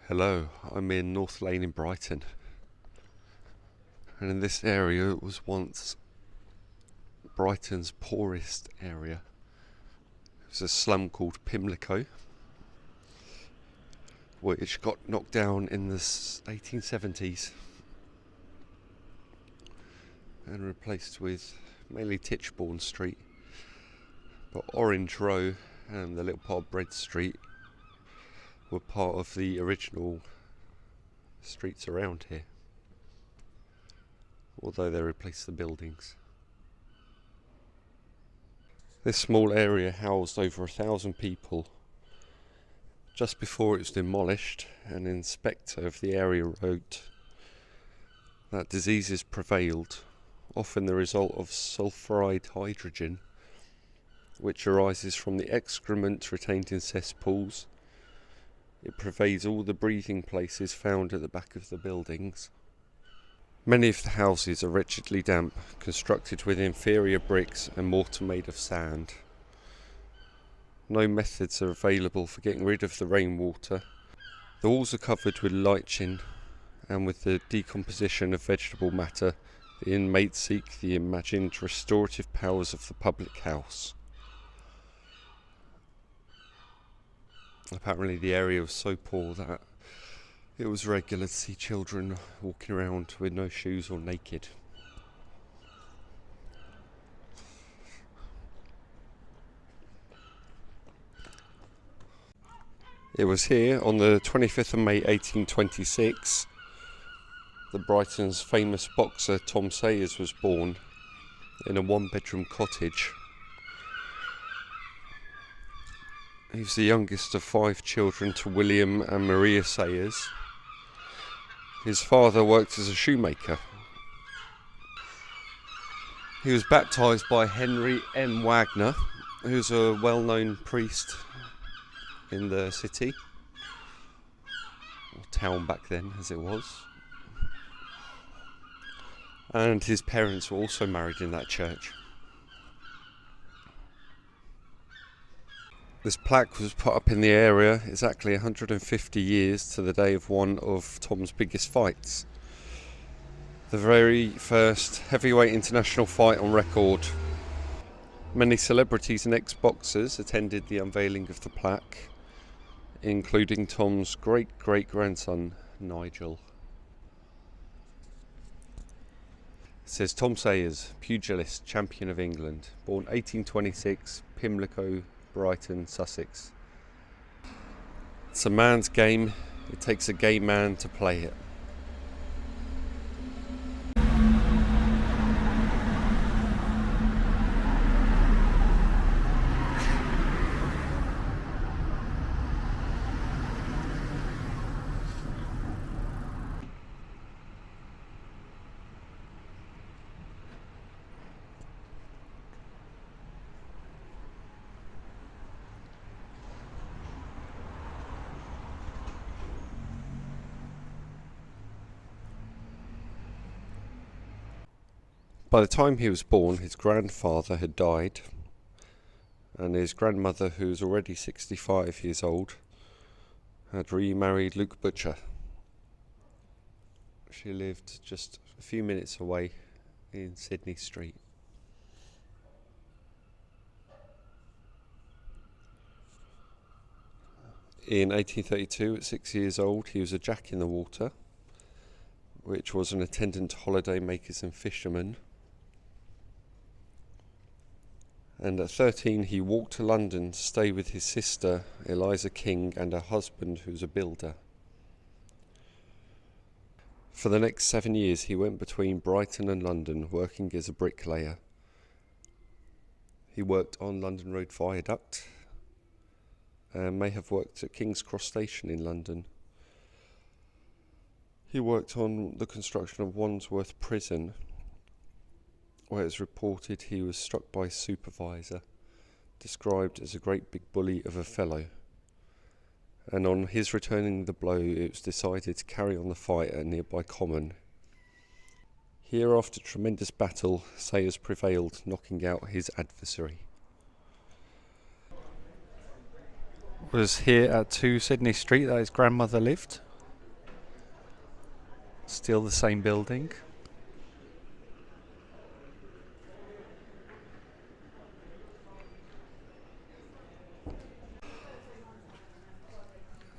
Hello, I'm in North Lane in Brighton, and in this area it was once Brighton's poorest area. It was a slum called Pimlico, which got knocked down in the 1870s and replaced with mainly Titchbourne Street, but Orange Row and the little part of Bread Street were part of the original streets around here, although they replaced the buildings. This small area housed over 1,000 people. Just before it was demolished, an inspector of the area wrote that diseases prevailed, often the result of sulfuride hydrogen, which arises from the excrement retained in cesspools. It pervades all the breathing places found at the back of the buildings. Many of the houses are wretchedly damp, constructed with inferior bricks and mortar made of sand. No methods are available for getting rid of the rainwater. The walls are covered with lichen, and with the decomposition of vegetable matter, the inmates seek the imagined restorative powers of the public house. Apparently the area was so poor that it was regular to see children walking around with no shoes or naked. It was here on the 25th of May 1826 that Brighton's famous boxer Tom Sayers was born in a one-bedroom cottage. He was the youngest of 5 children to William and Maria Sayers. His father worked as a shoemaker. He was baptised by Henry M. Wagner, who was a well-known priest in the city, or town back then as it was. And his parents were also married in that church. This plaque was put up in the area exactly 150 years to the day of one of Tom's biggest fights. The very first heavyweight international fight on record. Many celebrities and ex-boxers attended the unveiling of the plaque, including Tom's great-great-grandson, Nigel. It says Tom Sayers, pugilist, champion of England, born 1826, Pimlico, Brighton, Sussex. It's a man's game. It takes a gay man to play it. By the time he was born, his grandfather had died, and his grandmother, who was already 65 years old, had remarried Luke Butcher. She lived just a few minutes away in Sydney Street. In 1832, at 6 years old, he was a jack in the water, which was an attendant to holiday makers and fishermen. And at 13 he walked to London to stay with his sister Eliza King and her husband, who was a builder. For the next 7 years he went between Brighton and London working as a bricklayer. He worked on London Road Viaduct and may have worked at King's Cross Station in London. He worked on the construction of Wandsworth Prison, where it's reported he was struck by his supervisor, described as a great big bully of a fellow. And on his returning the blow, it was decided to carry on the fight at a nearby common. Here, after tremendous battle, Sayers prevailed, knocking out his adversary. Was here at 2 Sydney Street that his grandmother lived. Still the same building.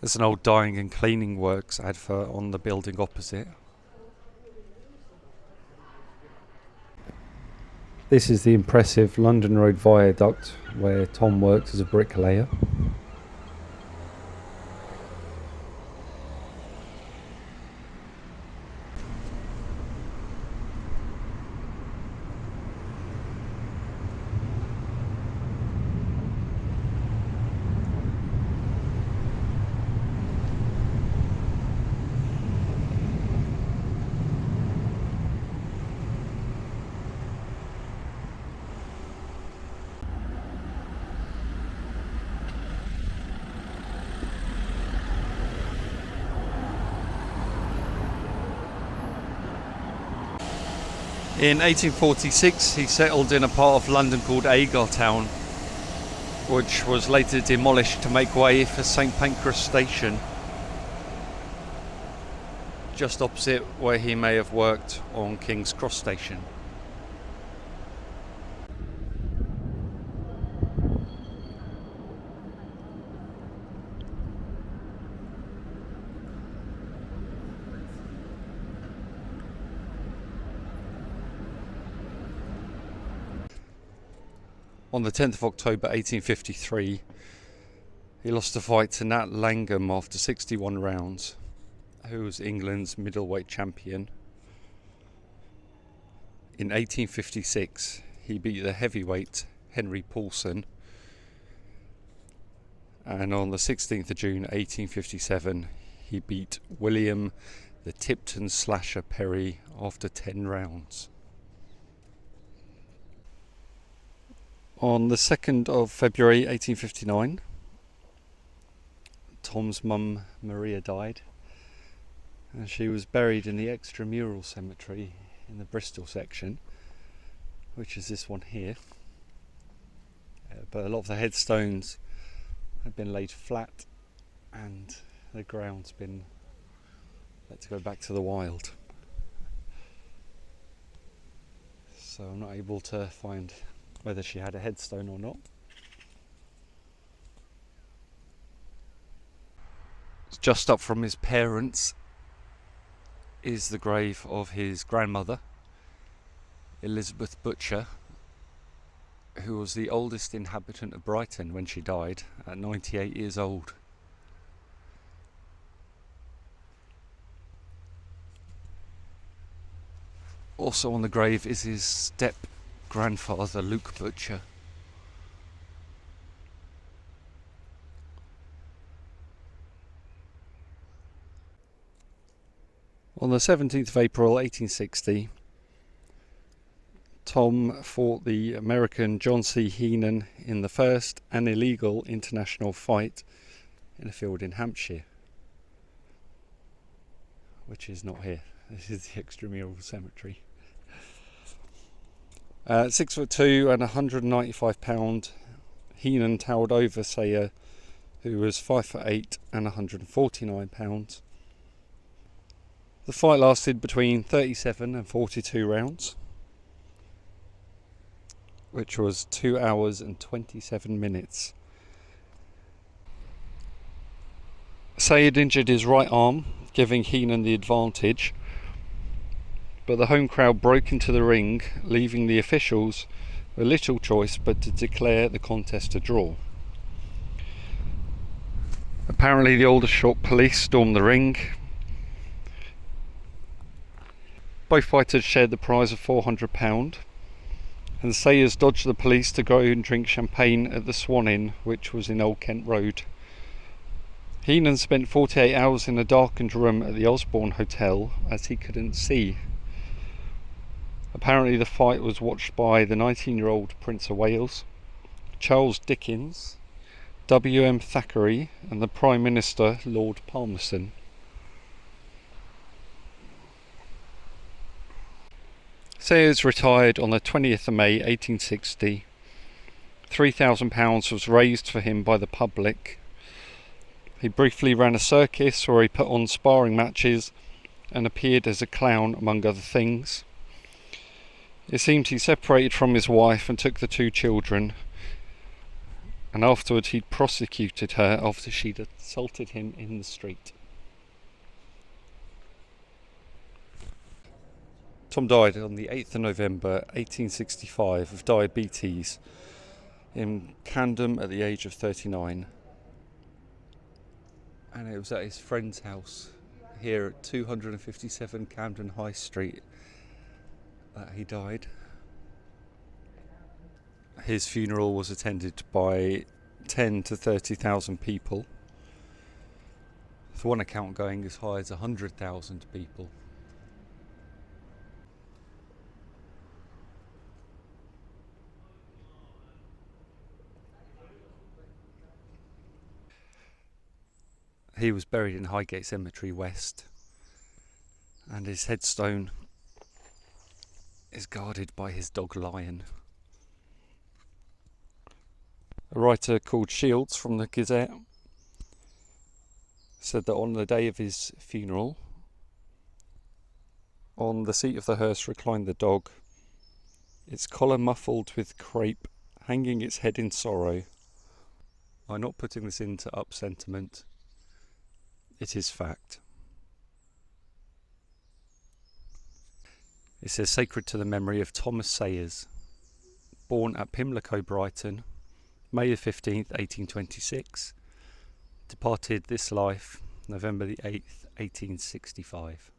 There's an old dyeing and cleaning works advert on the building opposite. This is the impressive London Road Viaduct where Tom works as a bricklayer. In 1846 he settled in a part of London called Town, which was later demolished to make way for St Pancras Station, just opposite where he may have worked on King's Cross Station. On the 10th of October 1853, he lost a fight to Nat Langham after 61 rounds, who was England's middleweight champion. In 1856, he beat the heavyweight Henry Paulson, and on the 16th of June 1857, he beat William the Tipton Slasher Perry after 10 rounds. On the 2nd of February 1859, Tom's mum Maria died, and she was buried in the extramural cemetery in the Bristol section, which is this one here. But a lot of the headstones had been laid flat and the ground's been let to go back to the wild. So I'm not able to find whether she had a headstone or not. Just up from his parents is the grave of his grandmother, Elizabeth Butcher, who was the oldest inhabitant of Brighton when she died at 98 years old. Also on the grave is his step-grandfather, Luke Butcher. On the 17th of April 1860, Tom fought the American John C. Heenan in the first and illegal international fight in a field in Hampshire, which is not here. This is the extramural cemetery. 6'2" and £195, Heenan towered over Sayer, who was 5'8" and £149. The fight lasted between 37 and 42 rounds, which was 2 hours and 27 minutes. Sayed injured his right arm, giving Heenan the advantage, but the home crowd broke into the ring, leaving the officials with little choice but to declare the contest a draw. Apparently the Aldershot police stormed the ring. Both fighters shared the prize of £400, and Sayers dodged the police to go and drink champagne at the Swan Inn, which was in Old Kent Road. Heenan spent 48 hours in a darkened room at the Osborne Hotel as he couldn't see. Apparently the fight was watched by the 19-year-old Prince of Wales, Charles Dickens, W.M. Thackeray and the Prime Minister Lord Palmerston. Sayers retired on the 20th of May 1860. £3,000 was raised for him by the public. He briefly ran a circus where he put on sparring matches and appeared as a clown among other things. It seemed he separated from his wife and took the 2 children, and afterwards he'd prosecuted her after she'd assaulted him in the street. Tom died on the 8th of November 1865 of diabetes in Camden at the age of 39. And it was at his friend's house here at 257 Camden High Street that he died. His funeral was attended by 10 to 30,000 people. With one account going as high as 100,000 people. He was buried in Highgate Cemetery West, and his headstone is guarded by his dog Lion. A writer called Shields from the Gazette said that on the day of his funeral, on the seat of the hearse reclined the dog, its collar muffled with crape, hanging its head in sorrow. I'm not putting this into up sentiment. It is fact. It says, sacred to the memory of Thomas Sayers, born at Pimlico, Brighton, May the 15th, 1826, departed this life November the 8th, 1865.